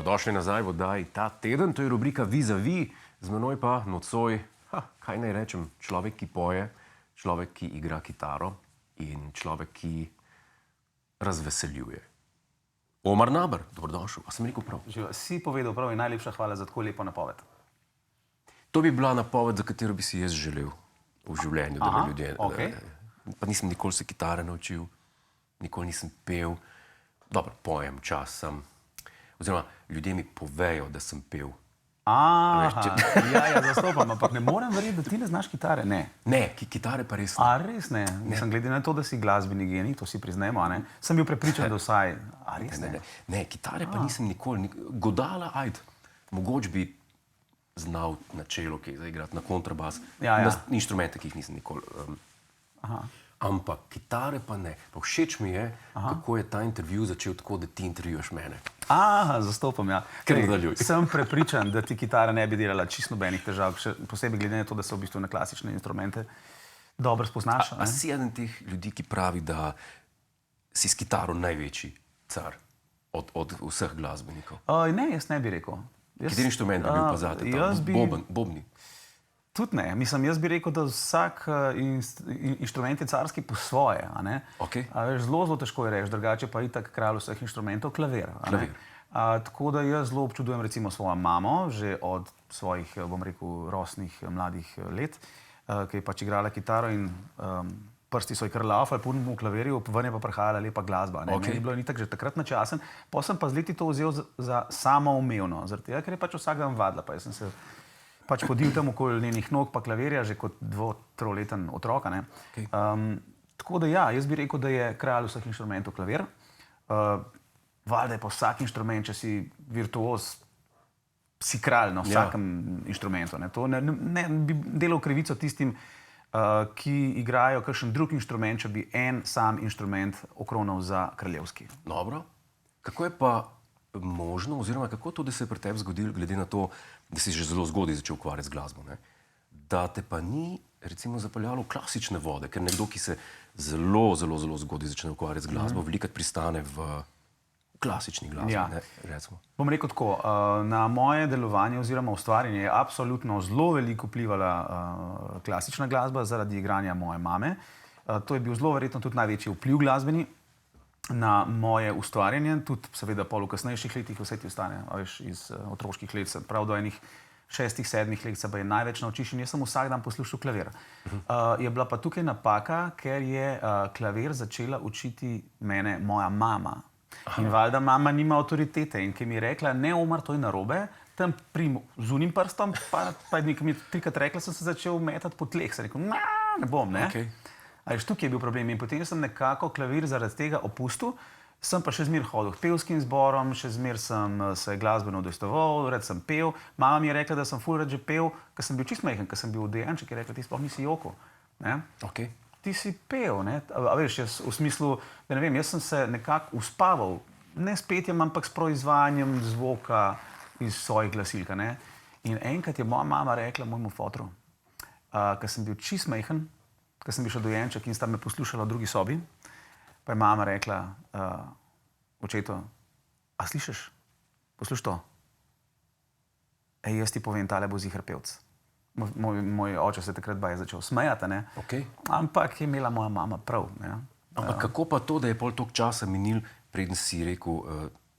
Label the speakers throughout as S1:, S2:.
S1: Dobrodošli nazaj v oddaji ta teden, to je rubrika Vis-a-vis, z menoj pa nocoj, kaj naj rečem, človek, ki poje, človek, ki igra kitaro in človek, ki razveseljuje. Omar Naber, dobrodošel, a sem rekel prav?
S2: Si povedal prav in najlepša hvala za tako lepo napoved.
S1: To bi bila napoved, za katero bi si jaz želel v življenju, da bi ljudje...
S2: Okay.
S1: Pa nisem nikoli se kitare naučil, nikoli nisem pel. Dobro, pojem časem. Oziroma, ljudje mi povejo, da sem pel.
S2: Ja, zastopam, ampak ne morem verjeti, da ti ne znaš kitare, ne.
S1: Ne, kitare pa res ne.
S2: Res ne? Mislim, glede na to, da si glasbeni genij, to si priznajmo, ne? Sem bil prepričan, da vsaj... res ne?
S1: Ne, kitare pa nisem nikoli... Godala, mogoče bi znal na čelo, kaj zaigrati, na kontrabas, na inštrumente, ki jih nisem nikoli... Ampak kitare pa ne. Pa všeč mi je, kako je ta intervju začel tako, da ti intervjujaš mene.
S2: Zastopam, ja.
S1: Ker nadaljuj.
S2: Sem prepričan, da ti kitara ne bi delala čisto nobenih težav, še posebej glede na to, da se v bistvu na klasične instrumente dobro spoznaš.
S1: A si eden teh ljudi, ki pravi, da si s kitaro največji car od vseh glasbenikov?
S2: Ne, jaz ne bi rekel.
S1: Kateri inštrument bi bil pa zate? Bobni?
S2: Tudi ne. Mislim, jaz bi rekel, da vsak inštrument je carski po svoje. Zelo težko je reči, drugače pa itak kralj vseh inštrumentov, klavir. Tako da jaz zelo občudujem recimo svojo mamo, že od svojih, bom rekel, rosnih mladih let, ki je pač igrala kitaro in prsti so ji kar laufali po v klavirju, ven je pa prihajala lepa glasba. Meni je bilo itak že takrat načasen, pa sem pa z leti to vzel za samoumevno, zaradi tega, ker je pač vsak dan vadila, pa jaz sem se pač hodil tam okoli njenih nog pa klavirja, že kot 2-3-leten otrok. Tako da ja, jaz bi rekel, da je kralj vseh inštrumentov klavir. Valjda je pa vsak inštrument, če si virtuoz, si kralj na vsakem inštrumentu. To ne bi delal krivico tistim, ki igrajo kakšen drug inštrument, če bi en sam inštrument okronal za kraljevski.
S1: Dobro. Kako je pa možno, oziroma kako to, da se je pri tebi zgodilo, glede na to, da si že zelo zgodaj začel ukvarjati z glasbo, da te pa ni, recimo, zapeljalo v klasične vode, ker nekdo, ki se zelo zgodaj začne ukvarjati z glasbo, velikokrat pristane v klasični glasbi, recimo.
S2: Bom rekel tako, na moje delovanje oziroma ustvarjanje je absolutno zelo veliko vplivala klasična glasba zaradi igranja moje mame. To je bil zelo verjetno tudi največji vpliv glasbeni na moje ustvarjanje, tudi seveda pol v kasnejših letih vse ti ostane, iz otroških let, prav do enih 6-7 let se pa je največ naučiš in jaz sem vsak dan poslušal klavir. Je bila pa tukaj napaka, ker je klavir začela učiti mene moja mama. In valjda mama nima avtoritete in ki mi je rekla, ne Omar, to je narobe, tam z unim prstom, pa je mi trikrat rekla, sem se začel metati po tleh, sem rekel, ne bom, ne. Tukaj je bil problem in potem sem nekako klavir zaradi tega opustil, sem pa še zmer hodil k pevskim zborom, še zmer sem se glasbeno udejstvoval, rad sem pel. Mama mi je rekla, da sem ful rad že pel, ker sem bil čist majhen, ker sem bil dojenček, je rekla, ti sploh nisi jokal. Ti si pel, ne. A veš, jaz v smislu, da ne vem, jaz sem se nekako uspaval, ne s petjem, ampak s proizvajanjem zvoka iz svojih glasilk, ne. In enkrat je moja mama rekla mojemu fotru, ker sem bil čist majhen, ker sem bil še dojenček in sta me poslušala v drugi sobi, pa je mama rekla očetu, a slišiš? Posluš to. Jaz ti povem, tale bo ziher pevc. Moj oče se takrat je začel smejati, ne? Ampak je imela moja mama prav.
S1: Ampak kako pa to, da je pol toliko časa minil, preden si rekel,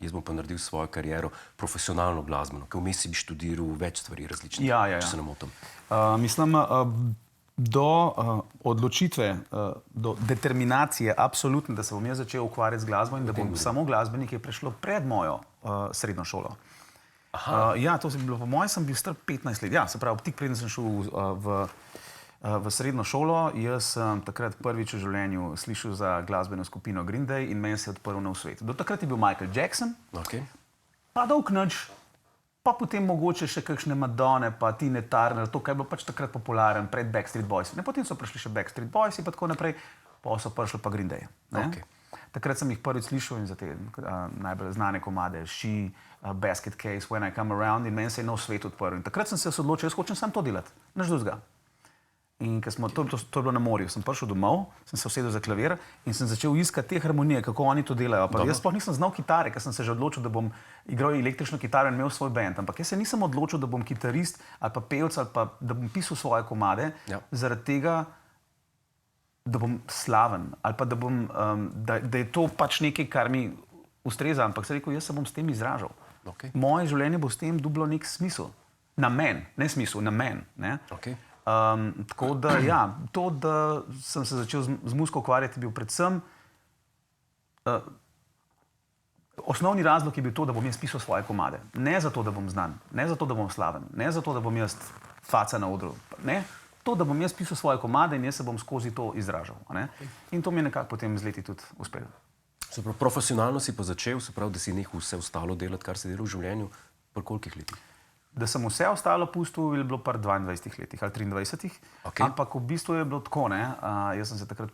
S1: jaz bom pa naredil svojo kariero profesionalno glasbeno, ker vmes si bi študiral več stvari različnih, če se ne motim.
S2: Mislim, do odločitve, do determinacije absolutno, da se bom jaz začel ukvarjati z glasbo in da bom samo glasbenik, je prešlo pred mojo srednjo šolo. Ja, to je bilo, po mojem sem bil star 15 let. Ja, se pravi, tik preden sem šel v srednjo šolo, jaz sem takrat prvič v življenju slišal za glasbeno skupino Green Day in meni se je odprl nov svet. Do takrat je bil Michael Jackson, pa Dolg Nič, pa potem mogoče še kakšne Madone, pa Tine Turner, to, kaj je bilo pač takrat popularen pred Backstreet Boys. Potem so prišli še Backstreet Boys in pa tako naprej, pa so prišli pa Green Day. Takrat sem jih prvič slišal in za te najbolj znane komade, She, Basket Case, When I Come Around in meni se je nov svet odprl. In takrat sem se odločil, jaz hočem samo to delati, nič drugega. In to je bilo na morju. Sem prišel domov, sem se usedel za klavir in sem začel iskati te harmonije, kako oni to delajo. Pa jaz sploh nisem znal kitare, ker sem se že odločil, da bom igral električno kitaro in imel svoj band. Ampak jaz se nisem odločil, da bom kitarist ali pa pevec ali pa da bom pisal svoje komade, zaradi tega, da bom slaven ali pa da je to pač nekaj, kar mi ustreza. Ampak sem rekel, jaz se bom s tem izražal.
S1: Okay.
S2: Moje življenje bo s tem dobilo nek smisel. Namen, ne smisel, namen. Ne?
S1: Okay.
S2: Tako da, ja, to, da sem se začel z muziko ukvarjati, je bil predvsem osnovni razlog je bil to, da bom jaz pisal svoje komade. Ne zato, da bom znan, ne zato, da bom slaven, ne zato, da bom jaz faca na odru. Ne, to, da bom jaz pisal svoje komade in jaz se bom skozi to izražal. Ne? In to mi je nekako potem z leti tudi uspelo.
S1: Se pravi, profesionalno si pa začel, se pravi, da si nehal vse ostalo delati, kar si delal v življenju, pri kolikih letih?
S2: Da sem vse ostalo pustil, je bilo pri 22 letih ali 23.
S1: Okay.
S2: Ampak v bistvu je bilo tako, ne. Jaz sem se takrat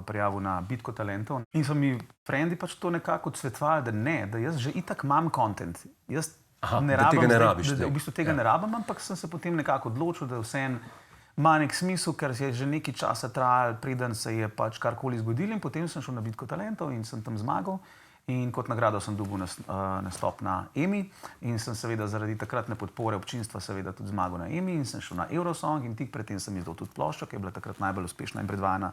S2: prijavil na Bitko talentov in so mi frendi pač to nekako odsvetovali, da ne, da jaz že itak imam content. Jaz
S1: tega ne rabiš.
S2: V bistvu tega ne rabim, ampak sem se potem nekako odločil, da vseeno ima nek smisel, ker je že nekaj časa trajalo, preden se je pač karkoli zgodilo, in potem sem šel na Bitko talentov in sem tam zmagal. In kot nagrado sem dobil nastop na EMI in sem seveda zaradi takratne podpore občinstva seveda tudi zmagal na EMI in sem šel na Eurosong in tik predtem sem izdal tudi ploščo, ki je bila takrat najbolj uspešna in predvajana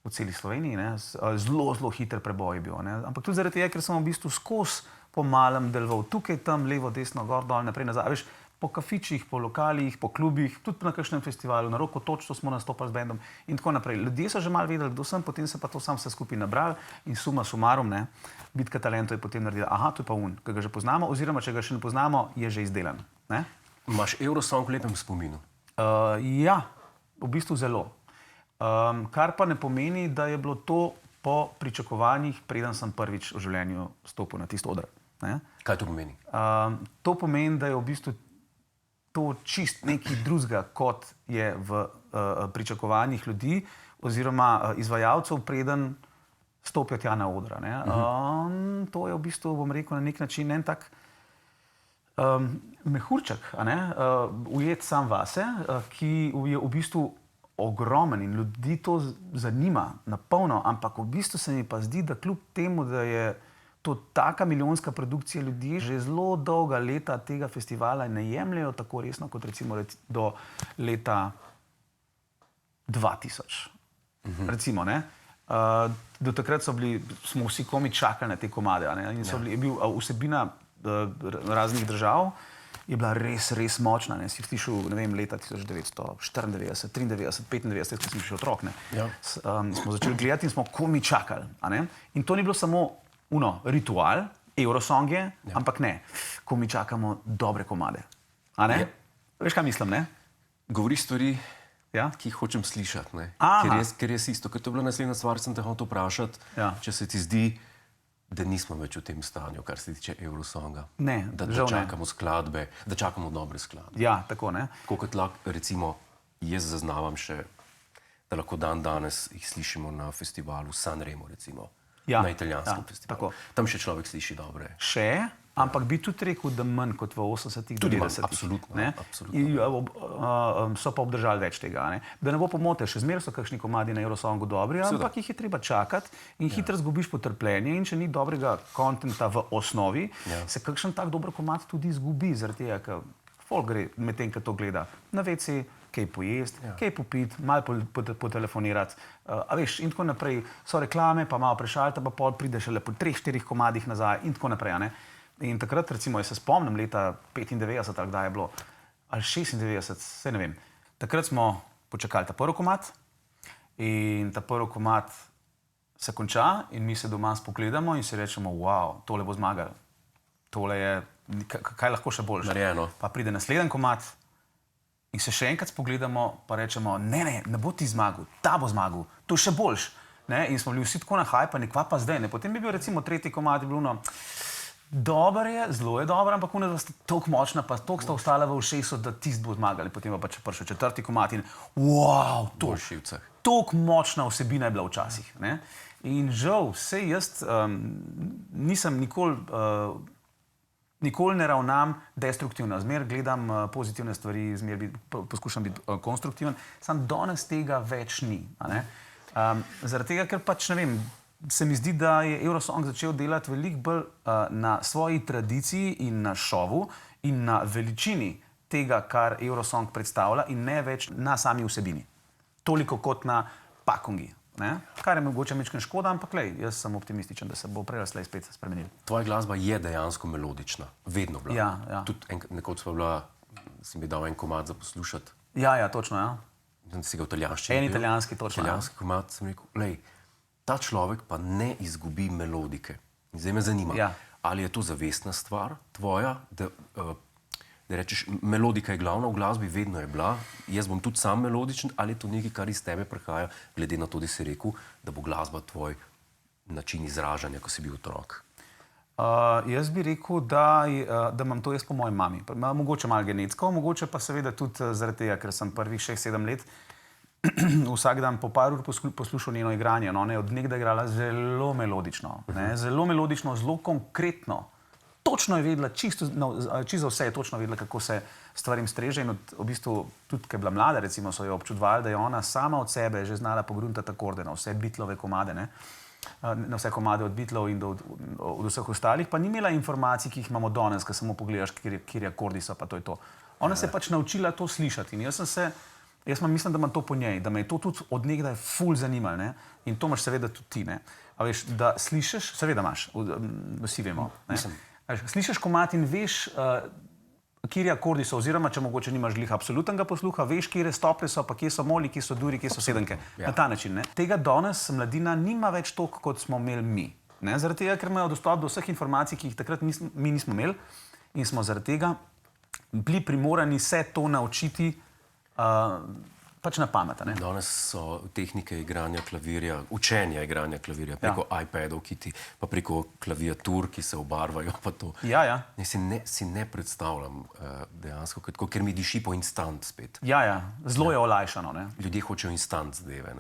S2: v celi Sloveniji. Ne. Zelo hiter preboj je bil. Ne. Ampak tudi zaradi tega, ker sem v bistvu skozi po malem deloval tukaj, tam, levo, desno, gor, dol, naprej, nazaj. Veš, po kafičih, po lokalih, po klubih, tudi na kakšnem festivalu, na Roko Točto smo nastopali z bendom in tako naprej. Ljudje so že malo vedeli, kdo sem, potem se pa to sam vse skupaj nabral in suma sumarum, ne, Bitka talentov je potem naredila, aha, to je pa ki ga že poznamo, oziroma če ga še ne poznamo, je že izdelan. Ne?
S1: Imaš Eurosong v lepem spominu?
S2: Ja, v bistvu zelo. Kar pa ne pomeni, da je bilo to po pričakovanjih, preden sem prvič v življenju stopil na tisto oder. Ne?
S1: Kaj to pomeni?
S2: To pomeni, da je v bistvu to čist nekaj drugega, kot je v pričakovanjih ljudi oziroma izvajalcev, preden stopijo tja na odra. Ne? To je v bistvu, bom rekel, na nek način en tak mehurček, ujet sam vase, ki je v bistvu ogromen in ljudi to zanima na polno, ampak v bistvu se mi pa zdi, da kljub temu, da je to taka milijonska produkcija, ljudi že zelo dolga leta tega festivala ne jemljajo tako resno, kot recimo do leta 2000. Recimo, ne? Do takrat smo vsi komi čakali na te komade, ne? In je bil vsebina raznih držav je bila res, res močna. Ne? Si slišal, ne vem, leta 1994, 93, 95, ko sem še otrok, ne?
S1: Ja.
S2: Smo začeli gledati in smo komi čakali. In to ni bilo samo ritual, Eurosong je, ampak ne, ko mi čakamo dobre komade. Veš, kaj mislim, ne?
S1: Govoriš stvari, ki jih hočem slišati, ne? Ker je isto. Ker to je bila naslednja stvar, sem te hotel vprašati, če se ti zdi, da nismo več v tem stanju, kar se tiče Eurosonga.
S2: Ne,
S1: da čakamo skladbe, da čakamo dobre skladbe.
S2: Ja, tako, ne?
S1: Tako kot lahko, recimo, jaz zaznavam še, da lahko danes jih slišimo na festivalu Sanremo, recimo. Na italijanskem festivalu. Tam še človek sliši dobre.
S2: Še, ampak bi tudi rekel, da manj kot v 80-ih, 90-ih.
S1: Absolutno.
S2: So pa obdržali več tega. Ne? Da ne bo pomote, še zmeraj so kakšni komadi na Eurosongu dobri, ampak jih je treba čakati in hitro zgubiš potrpljenje in če ni dobrega kontenta v osnovi, se kakšen tak dober komad tudi izgubi, zaradi tega, ker folk gre medtem, ko to gleda na WC, kaj pojesti, kaj popiti, malo potelefonirati, veš, in tako naprej. So reklame, pa malo prešalta, pa pol prideš šele po 3-4 komadih nazaj in tako naprej. Ne? In takrat, recimo, jaz se spomnim leta 95, ali kdaj je bilo, ali 96, saj ne vem. Takrat smo počakali ta prvi komad in ta prvi komad se konča in mi se doma spogledamo in si rečemo, wow, tole bo zmagal. Tole je, kaj lahko še boljše.
S1: Narejeno.
S2: Pa pride naslednji komad in se še enkrat spogledamo, pa rečemo, ne bo ti zmagal, ta bo zmagal, to je še boljš. In smo bili vsi tako nahajpani, kva pa zdaj. Potem bi bil recimo tretji komad, je bilo dober je, zelo je dober, ampak da sta toliko močna, pa toliko sta ostala v ušesu, da tist bo zmagali. Potem pa če prišel četrti komad in wow, toliko močna vsebina je bila včasih. In žal, sej jaz nisem nikoli nikoli ne ravnam destruktivno, zmer gledam pozitivne stvari, poskušam biti konstruktiven, samo danes tega več ni. Zaradi tega, ker pač ne vem, se mi zdi, da je Eurosong začel delati veliko bolj na svoji tradiciji in na šovu in na veličini tega, kar Eurosong predstavlja in ne več na sami vsebini. Toliko kot na pakungi. Kar je mogoče mečken škoda, ampak lej, jaz sem optimističen, da se bo prej slej spet spremenil.
S1: Tvoja glasba je dejansko melodična, vedno bila.
S2: Ja.
S1: Tudi nekoč sva bila, si mi dal en komad za poslušati.
S2: Ja, točno, ja.
S1: Si ga v italijanščini.
S2: En italijanski, točno.
S1: Italijanski komad, sem rekel, lej, ta človek pa ne izgubi melodike. In zdaj me zanima, ali je to zavestna stvar tvoja, da rečeš, melodika je glavna v glasbi, vedno je bila, jaz bom tudi sam melodičen, ali je to nekaj, kar iz tebe prihaja, glede na to, da si rekel, da bo glasba tvoj način izražanja, ko si bil otrok?
S2: Jaz bi rekel, da imam to jaz po moji mami. Mogoče malo genetsko, mogoče pa seveda tudi zaradi tega, ker sem prvih 6-7 let vsak dan po par ur poslušal njeno igranje. Ona je od nekdaj igrala zelo melodično, zelo konkretno. Točno je vedela, čisto za vse je točno vedela, kako se stvarim streže in v bistvu tudi, ko je bila mlada, recimo, so jo občudovali, da je ona sama od sebe že znala pogruntati akorde na vse Beatlove komade, na vse komade od Beatlov in od vseh ostalih, pa ni imela informacij, ki jih imamo danes, ko samo pogledaš, kjer akordi so, pa to je to. Ona se je pač naučila to slišati in jaz mislim, da imam to po njej, da me je to tudi od nekdaj ful zanimalo, in to imaš seveda tudi ti, a veš, da slišiš, seveda imaš, vsi vemo, slišiš komad in veš, kje akordi so, oziroma če mogoče nimaš glih absolutnega posluha, veš, kje stopnje so, pa kje so moli, kje so duri, kje so sedenke. Na ta način. Tega danes mladina nima več toliko, kot smo imeli mi. Zaradi tega, ker imajo dostop do vseh informacij, ki jih takrat mi nismo imeli in smo zaradi tega bili primorani se to naučiti pač na pamet.
S1: Danes so tehnike igranja klavirja, učenja igranja klavirja preko iPadov, pa preko klaviatur, ki se obarvajo. Si ne predstavljam dejansko, ker mi diši po instant spet.
S2: Zelo je olajšano.
S1: Ljudje hočejo instant zadeve.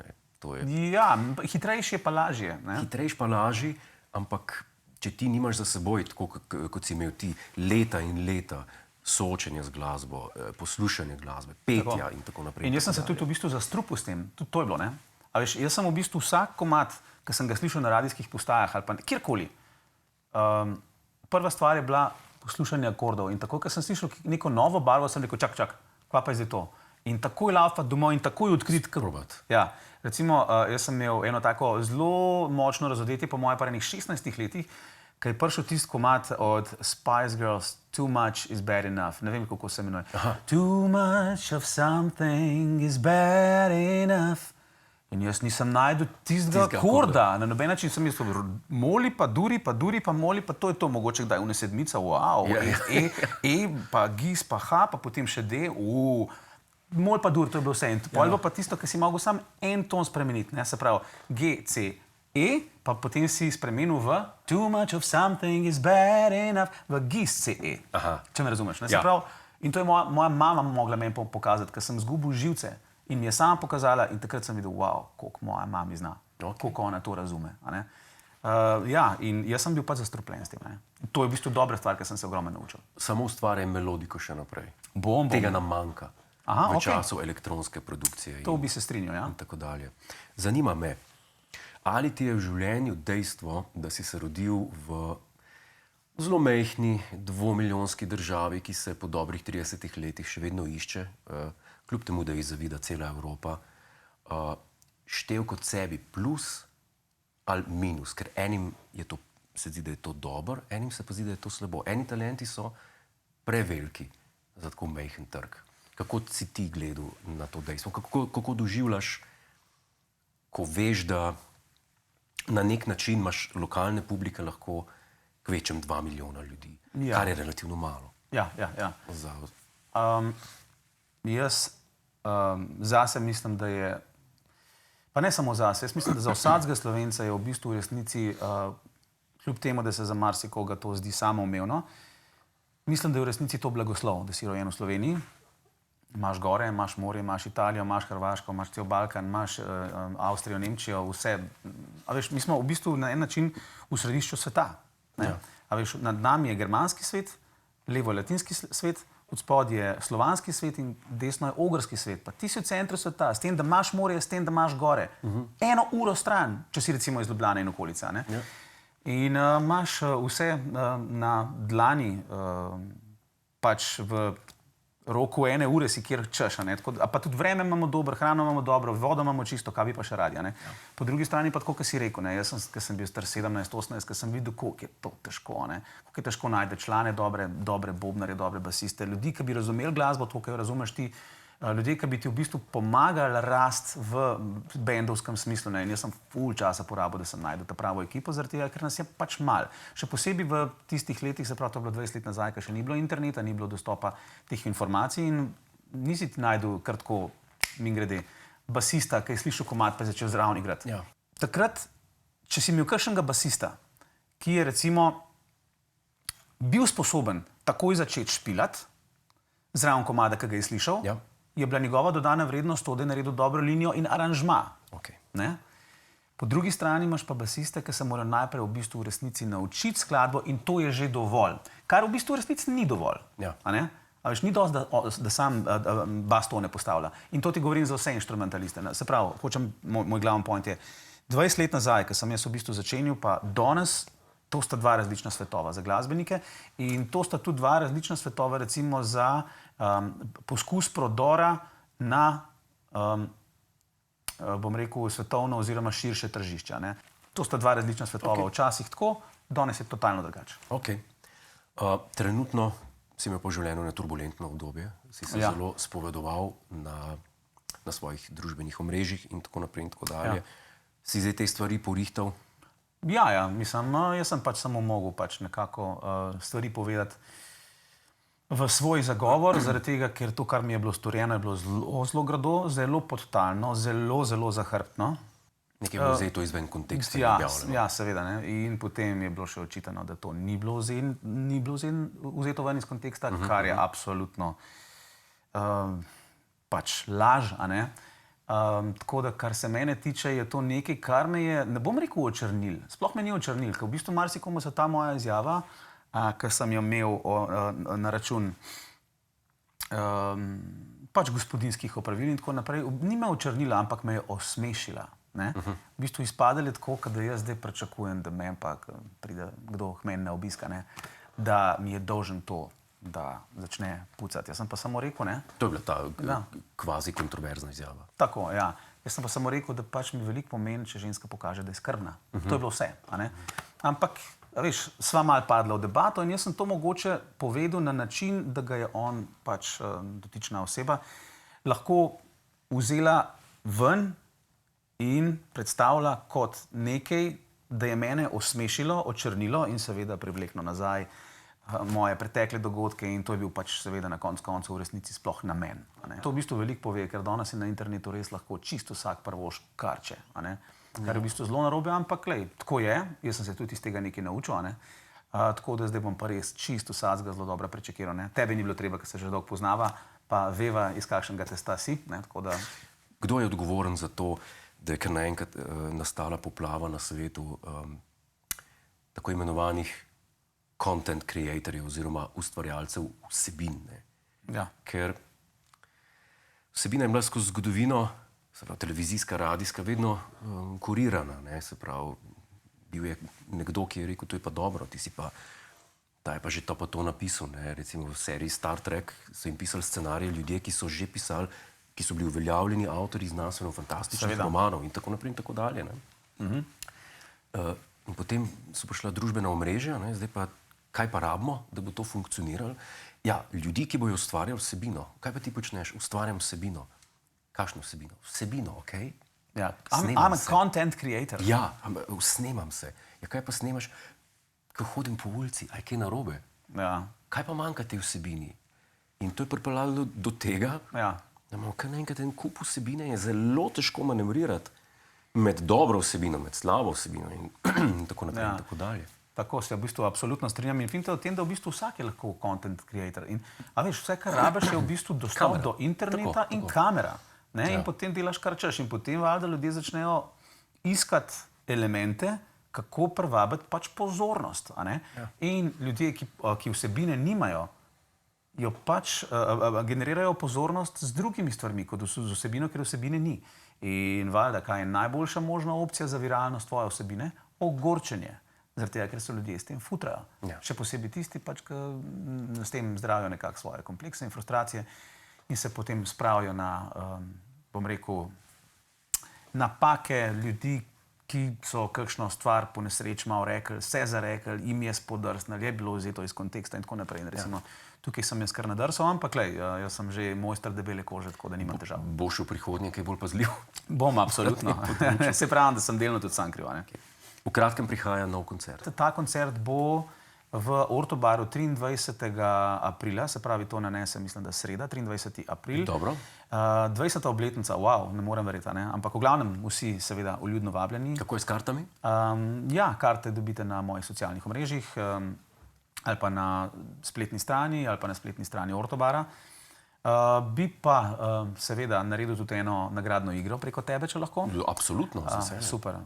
S2: Hitrejši je pa lažje.
S1: Hitrejši pa lažji, ampak če ti nimaš za seboj, tako kot si imel ti, leta in leta, soočenje z glasbo, poslušanje glasbe, petja in tako naprej.
S2: In jaz sem se tudi v bistvu zastrupil s tem. Tudi to je bilo, A veš, jaz sem v bistvu vsak komad, ki sem ga slišal na radijskih postajah ali pa kjerkoli, prva stvar je bila poslušanje akordov. In tako, ko sem slišal neko novo barvo, sem rekel, čak, kva pa je zdaj to? In takoj laufati domov in takoj odkriti. Ja, recimo, jaz sem imel eno tako zelo močno razodetje, po moje pa enih 16 letih, ko je prišel tisti komad od Spice Girls, Too Much is Bad Enough. Ne vem, kako se imenuje. Too much of something is bad enough. In jaz nisem najdel tistega akorda. Na noben način sem mislil, moli pa duri, pa moli, pa to je to. Mogoče kdaj une sedmica, wow, pa gis, pa ha, pa potem še D, mol pa dur, to je bilo vse. In pol pa tisto, ki si mogel sam en ton spremeniti. Se pravi, G, C, E, pa potem si spremenil v Too much of something is bad enough v gis C, E. Če me razumeš. Se pravi, in to je moja mama mogla meni pokazati, ker sem zgubil živce in mi je sama pokazala in takrat sem videl, wow, koliko moja mami zna, koliko ona to razume. In jaz sem bil pa zastrupljen s tem. To je v bistvu dobra stvar, ker sem se ogromno naučil.
S1: Samo ustvarjaj melodiko še naprej.
S2: Bom.
S1: Tega nam manjka v času elektronske produkcije.
S2: To bi se strinjal,
S1: in tako dalje. Zanima me, ali ti je v življenju dejstvo, da si se rodil v zelo majhni, 2-milijonski državi, ki se po dobrih 30 letih še vedno išče, kljub temu, da ji zavida cela Evropa, štel kot sebi plus ali minus? Ker enim se zdi, da je to dobro, enim se pa zdi, da je to slabo. Eni talenti so preveliki za tako majhen trg. Kako si ti gledal na to dejstvo? Kako doživljaš, ko veš, da na nek način imaš lokalne publike lahko kvečem 2 milijona ljudi, kar je relativno malo.
S2: Jaz zase mislim, da je, pa ne samo zase, jaz mislim, da za vsakega Slovenca je v bistvu v resnici, kljub temu, da se za marsikoga to zdi samoumevno, mislim, da je v resnici to blagoslov, da si rojen v Sloveniji. Imaš gore, imaš morje, imaš Italijo, imaš Hrvaško, imaš cel Balkan, imaš Avstrijo, Nemčijo, vse. A veš, mi smo v bistvu na en način v središču sveta. A veš, nad nami je germanski svet, levo je latinski svet, od spod je slovanski svet in desno je ogrski svet. Pa ti si v centru sveta, s tem, da imaš morje, s tem, da imaš gore. 1 uro stran, če si recimo iz Ljubljane in okolica. Ne?
S1: Ja.
S2: In imaš vse na dlani, pač v roku 1 ure si kjer češ. Pa tudi vreme imamo dobro, hrano imamo dobro, vodo imamo čisto, kaj bi pa še radi. Ja. Po drugi strani pa tako, kot si rekel, jaz sem bil star 17-18, ko sem videl, koliko je to težko. Koliko je težko najti člane, dobre bobnare, dobre basiste, ljudi, ki bi razumeli glasbo, to, kar razumeš ti, ljudje, ki bi ti v bistvu pomagali rast v bendovskem smislu. In jaz sem ful časa porabil, da sem najdel ta pravo ekipo, zaradi tega, ker nas je pač malo. Še posebej v tistih letih, se pravi, to je bilo 20 let nazaj, ko še ni bilo interneta, ni bilo dostopa teh informacij in nisi ti najdel kar tako, mimogrede, basista, ki je slišal komad, pa je začel zraven igrati.
S1: Ja.
S2: Takrat, če si imel kakšnega basista, ki je recimo bil sposoben takoj začeti špilati zraven komada, ki ga je slišal,
S1: Ja.
S2: je bila njegova dodana vrednost to, da je naredil dobro linijo in aranžma.
S1: Okay.
S2: Ne? Po drugi strani imaš pa basiste, ki se morajo najprej v bistvu v resnici naučiti skladbo in to je že dovolj. Kar v bistvu v resnici ni dovolj.
S1: Ja.
S2: A ne? A veš, ni dosti, da sam bas tone postavlja. In to ti govorim za vse inštrumentaliste. Se pravi, moj glavni point je, 20 let nazaj, ko sem jaz v bistvu začenil, pa danes, to sta 2 različna svetova za glasbenike in to sta tudi 2 različna svetova recimo za poskus prodora na, bom rekel, svetovno oziroma širše tržišča. Ne? To sta 2 različna svetova.
S1: Okay.
S2: Včasih tako, danes je totalno drugače.
S1: Okay. Trenutno si imel po življenju na turbulentno obdobje, si se zelo spovedoval na svojih družbenih omrežjih in tako naprej in tako dalje. Si zdaj te stvari porihtal?
S2: Ja, mislim, jaz sem pač samo mogel pač nekako stvari povedati v svoj zagovor, zaradi tega, ker to, kar mi je bilo storjeno, je bilo zelo grdo, zelo podtalno, zelo zahrbtno.
S1: Nekaj je bilo vzeto izven konteksta.
S2: Ja, seveda. Ne? In potem je bilo še očitano, da to ni bilo vzeto ven iz konteksta, kar je absolutno pač laž. A ne? Tako da, kar se mene tiče, je to nekaj, kar me je, ne bom rekel očrnil, sploh me ni očrnil, ker v bistvu marsikomu se ta moja izjava, ki sem jo imel na račun pač gospodinjskih opravil in tako naprej, ni me očrnila, ampak me je osmešila. Ne? V bistvu izpadali tako, da jaz zdaj pričakujem, da me pa pride kdo k meni na obiska, ne? Da mi je dolžen to, da začne pucati. Jaz sem pa samo rekel, ne?
S1: To je bila ta kvazi kontroverzna izjava.
S2: Tako, ja. Jaz sem pa samo rekel, da pač mi veliko pomeni, če ženska pokaže, da je skrbna. To je bilo vse. A ne? Ampak, veš, sva malo padla v debato in jaz sem to mogoče povedal na način, da ga je on, pač dotična oseba, lahko vzela ven in predstavlja kot nekaj, da je mene osmešilo, očrnilo in seveda privleklo nazaj moje pretekle dogodke in to je bil pač seveda na koncu v resnici sploh namen. To v bistvu veliko pove, ker danes je na internetu res lahko čisto vsak prvoš karče. Kar je v bistvu zelo narobe, ampak lej, tako je, jaz sem se tudi iz tega nekaj naučil. Tako da zdaj bom pa res čisto vsakega zelo dobro prečekiral. Tebe ni bilo treba, ker se že dolgo poznava, pa veva, iz kakšnega testa si.
S1: Kdo je odgovoren za to, da je kar naenkrat nastala poplava na svetu tako imenovanih content creatorjev oziroma ustvarjalcev vsebin?
S2: Ja.
S1: Ker vsebina je bila skozi zgodovino, se pravi televizijska, radijska, vedno kurirana. Se pravi, bil je nekdo, ki je rekel, to je pa dobro, ti si pa, ta je pa že to pa to napisal. Recimo v seriji Star Trek so jim pisali scenarije ljudje, ki so že pisali, ki so bili uveljavljeni avtorji znanstveno-fantastičnih romanov in tako naprej in tako dalje. In potem so prišla družbena omrežja, zdaj pa kaj pa rabimo, da bo to funkcioniralo? Ja, ljudi, ki bojo ustvarjali vsebino. Kaj pa ti počneš? Ustvarjam vsebino. Kakšno vsebino? Vsebino, okej?
S2: Ja, I'm a content creator.
S1: Ja, snemam se. Ja, kaj pa snemaš, ko hodim po ulici? A je kaj narobe?
S2: Ja.
S1: Kaj pa manjka tej vsebini? In to je pripeljalo do tega, da imamo kar naenkrat en kup vsebine, je zelo težko manevrirati med dobro vsebino, med slabo vsebino in tako naprej in tako dalje.
S2: Tako se v bistvu absolutno strinjam in finte o tem, da v bistvu vsak je lahko content creator. A veš, vse, kar rabiš, je v bistvu dostop do interneta in kamera. In potem delaš kar češ in potem valjda ljudje začnejo iskati elemente, kako privabiti pač pozornost. In ljudje, ki vsebine nimajo, jo pač generirajo pozornost z drugimi stvarmi, kot z vsebino, ker vsebine ni. In valjda, kaj je najboljša možna opcija za viralnost tvoje vsebine? Ogorčenje. Zaradi tega, ker so ljudje s tem futrajo.
S1: Ja.
S2: Še posebej tisti, pač, ki s tem zdravijo nekako svoje komplekse in frustracije in se potem spravijo na, bom rekel, napake ljudi, ki so kakšno stvar po nesreči malo rekli, se zarekli, jim je spodrsnili, je bilo vzeto iz konteksta in tako naprej. In recimo, tukaj sem jaz kar nadrsal, ampak lej, jaz sem že mojster debele kože, tako da nimam težav.
S1: Boš v prihodnje kaj bolj pazljiv?
S2: Bom, absolutno. Se pravi, da sem delno tudi sam kriv.
S1: V kratkem prihaja nov koncert.
S2: Ta koncert bo v Ortobaru 23. aprila, se pravi, to nanese, mislim, da sreda, 23. april.
S1: Dobro.
S2: 20. obletnica, wow, ne morem verjeti, ne? Ampak v glavnem vsi seveda vljudno vabljeni.
S1: Kako je s kartami?
S2: Ja, karte dobite na mojih socialnih omrežjih ali pa na spletni strani ali pa na spletni strani Ortobara. Bi pa seveda naredil tudi eno nagradno igro preko tebe, če lahko.
S1: Absolutno.
S2: Super.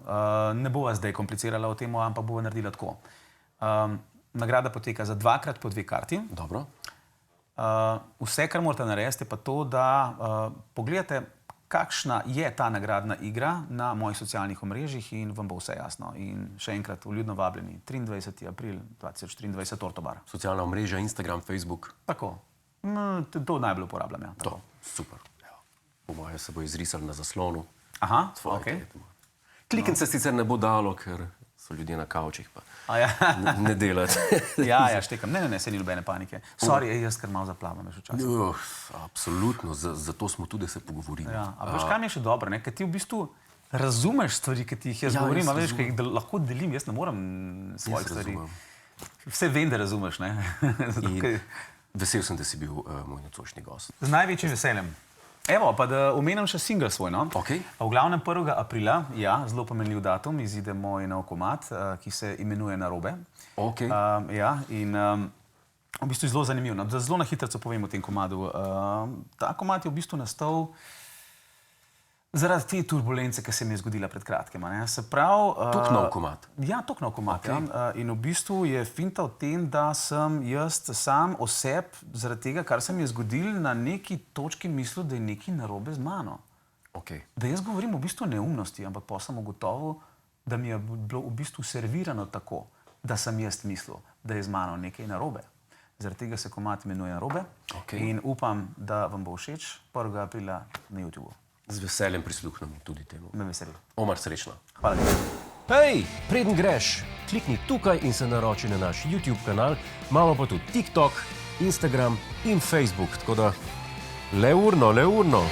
S2: Ne bova zdaj komplicirala o tem, ampak bova naredila tako. Nagrada poteka za 2x po 2 karti.
S1: Dobro.
S2: Vse, kar morate narediti, je pa to, da pogledate, kakšna je ta nagradna igra na mojih socialnih omrežjih in vam bo vse jasno. In še enkrat, vljudno vabljeni, 23. april 2023, Ortobar.
S1: Socialna omrežja, Instagram, Facebook.
S2: Tako. To najbolj uporabljam, ja.
S1: To, super. Po mojem se bo izrisal na zaslonu.
S2: Aha, ok.
S1: Kliknice sicer ne bo dalo, ker so ljudje na kavčih, pa ne delati.
S2: Ja, štekam. Ne, se ni nobene panike. Sorry, jaz kar malo zaplavam še včasih.
S1: Absolutno, zato smo tudi se pogovorili.
S2: Ja, a veš, kaj mi je še dobro, ker ti v bistvu razumeš stvari, ki ti jih jaz govorim, a veš, ki jih lahko delim, jaz ne morem svojih stvari. Vse vem, da razumeš, ne?
S1: Vesel sem, da si bil moj nocojšnji gost.
S2: Z največjim veseljem. Evo, pa da omenim še single svoj, no?
S1: Ok.
S2: V glavnem 1. aprila, ja, zelo pomenljiv datum, izide moj nov komad, ki se imenuje Narobe.
S1: Ok.
S2: Ja, in v bistvu je zelo zanimiv. Zelo na hitrico povem o tem komadu. Ta komad je v bistvu nastal zaradi te turbulence, ki se mi je zgodila pred kratkim. Se pravi...
S1: Tok nov komad.
S2: Ja, tok nov komad. Okay. Ja. In v bistvu je finta v tem, da sem jaz sam oseb zaradi tega, kar se mi je zgodilo, na neki točki mislil, da je nekaj narobe z mano.
S1: Okay.
S2: Da jaz govorim v bistvu neumnosti, ampak pa sem ugotovil, da mi je bilo v bistvu servirano tako, da sem jaz mislil, da je z mano nekaj narobe. Zaradi tega se komad imenuje Narobe. Okay. In upam, da vam bo všeč 1. aprila na YouTubeu.
S1: Z veseljem prisluhnemo tudi temu.
S2: Me veseli.
S1: Omar, srečno.
S2: Hvala lepa.
S1: Hej, preden greš, klikni tukaj in se naroči na naš YouTube kanal, imamo pa tudi TikTok, Instagram in Facebook, tako da le urno.